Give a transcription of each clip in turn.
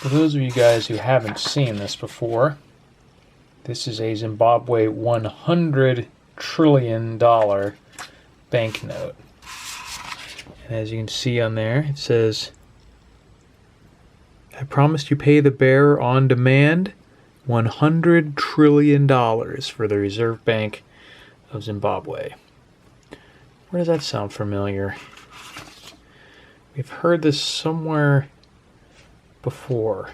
For those of you guys who haven't seen this before, this is a Zimbabwe $100 trillion banknote. And as you can see on there, it says, "I promised you pay the bearer on demand $100 trillion for the Reserve Bank of Zimbabwe." Where does that sound familiar? We've heard this somewhere before.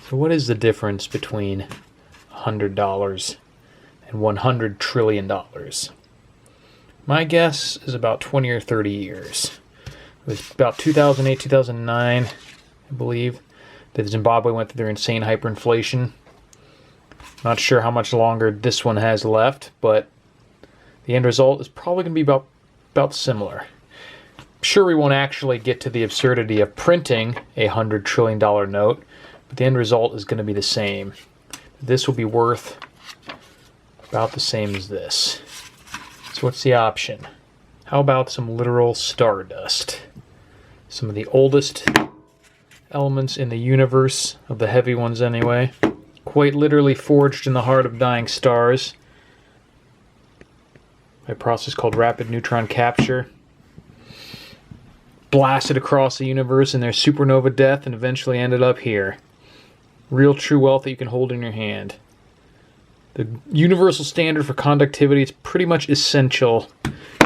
So what is the difference between $100 and $100 trillion? My guess is about 20 or 30 years. It was about 2008, 2009, I believe, that Zimbabwe went through their insane hyperinflation. Not sure how much longer this one has left, but the end result is probably going to be about similar. Sure, we won't actually get to the absurdity of printing a $100 trillion note, but the end result is going to be the same. This will be worth about the same as this. So what's the option? How about some literal stardust? Some of the oldest elements in the universe, of the heavy ones anyway, quite literally forged in the heart of dying stars by a process called rapid neutron capture, blasted across the universe in their supernova death and eventually ended up here. Real true wealth that you can hold in your hand. The universal standard for conductivity is pretty much essential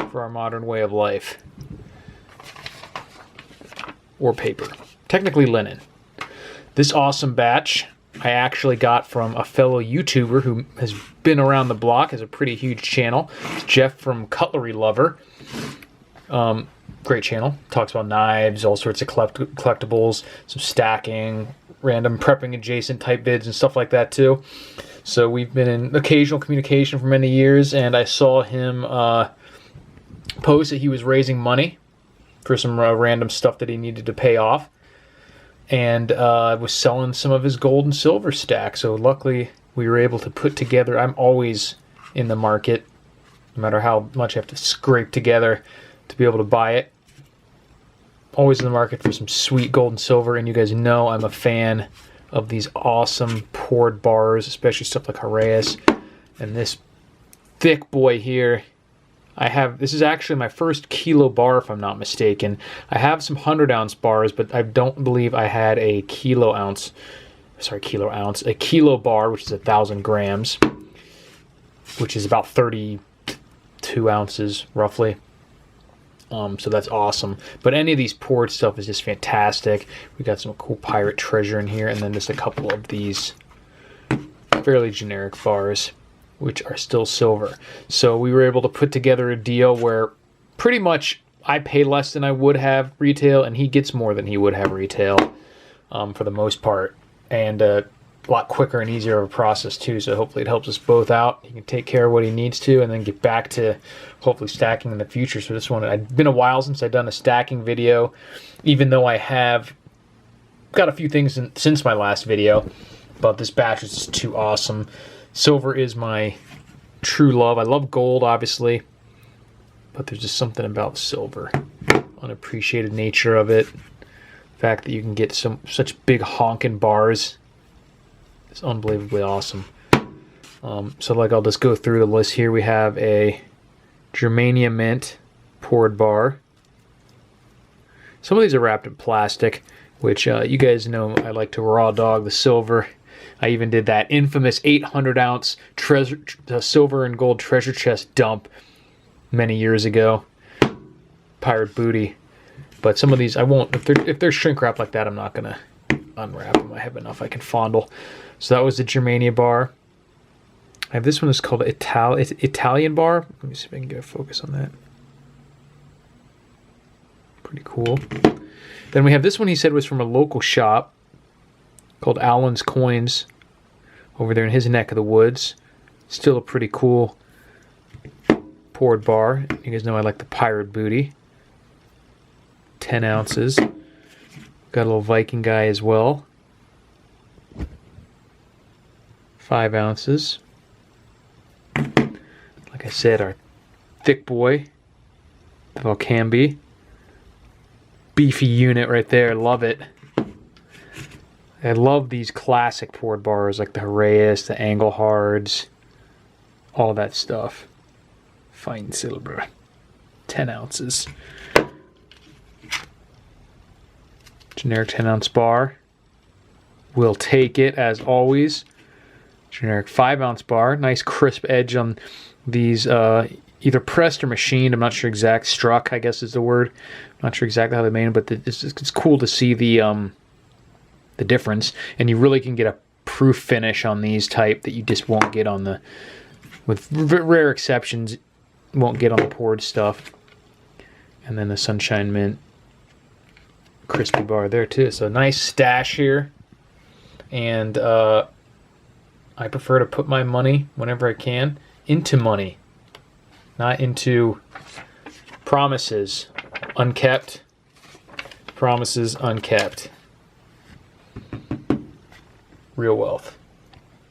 for our modern way of life. Or paper. Technically linen. This awesome batch I actually got from a fellow YouTuber who has been around the block, has a pretty huge channel. It's Jeff from Cutlerylover. Great channel. Talks about knives, all sorts of collectibles, some stacking, random prepping adjacent type vids and stuff like that too. So we've been in occasional communication for many years, and I saw him post that he was raising money for some random stuff that he needed to pay off, and was selling some of his gold and silver stack. So luckily we were able to put together, I'm always in the market, no matter how much I have to scrape together to be able to buy it. Always in the market for some sweet gold and silver, and you guys know I'm a fan of these awesome poured bars, especially stuff like Haraeus. And this thick boy here, this is actually my first kilo bar, if I'm not mistaken. I have some 100-ounce bars, but I don't believe I had a kilo bar, which is 1,000 grams, which is about 32 ounces, roughly. So that's awesome. But any of these poured stuff is just fantastic. We got some cool pirate treasure in here, and then just a couple of these fairly generic bars, which are still silver. So we were able to put together a deal where pretty much I pay less than I would have retail, and he gets more than he would have retail, for the most part. And a lot quicker and easier of a process too, so hopefully it helps us both out. He can take care of what he needs to and then get back to hopefully stacking in the future. So this one, it's been a while since I've done a stacking video, even though I have got a few things since my last video, but this batch is just too awesome. Silver is my true love. I love gold, obviously, but there's just something about silver, unappreciated nature of it, the fact that you can get such big honking bars. It's unbelievably awesome. So like, I'll just go through the list here. We have a Germania Mint poured bar. Some of these are wrapped in plastic, which you guys know I like to raw dog the silver. I even did that infamous 800-ounce silver and gold treasure chest dump many years ago. Pirate booty. But some of these I won't. If they're shrink wrapped like that, I'm not gonna unwrap them. I have enough I can fondle. So that was the Germania bar. I have this one that's called Italian bar. Let me see if I can get a focus on that. Pretty cool. Then we have this one he said was from a local shop called Allen's Coins over there in his neck of the woods. Still a pretty cool poured bar. You guys know I like the pirate booty. 10 ounces. Got a little Viking guy as well. 5 ounces. Like I said, our thick boy, the Valcambi. beefy unit right there. Love it. I love these classic poured bars like the Heraeus, the Anglehards, all that stuff. Fine silver. 10 ounces. Generic 10-ounce bar. We'll take it as always. Generic 5-ounce bar. Nice crisp edge on these, either pressed or machined. I'm not sure exact. Struck, I guess is the word. I'm not sure exactly how they made it, but it's cool to see the difference. And you really can get a proof finish on these type that you just won't get on the, with rare exceptions, won't get on the poured stuff. And then the Sunshine Mint crispy bar there too. So nice stash here. And I prefer to put my money, whenever I can, into money. Not into promises unkept. Promises unkept. Real wealth.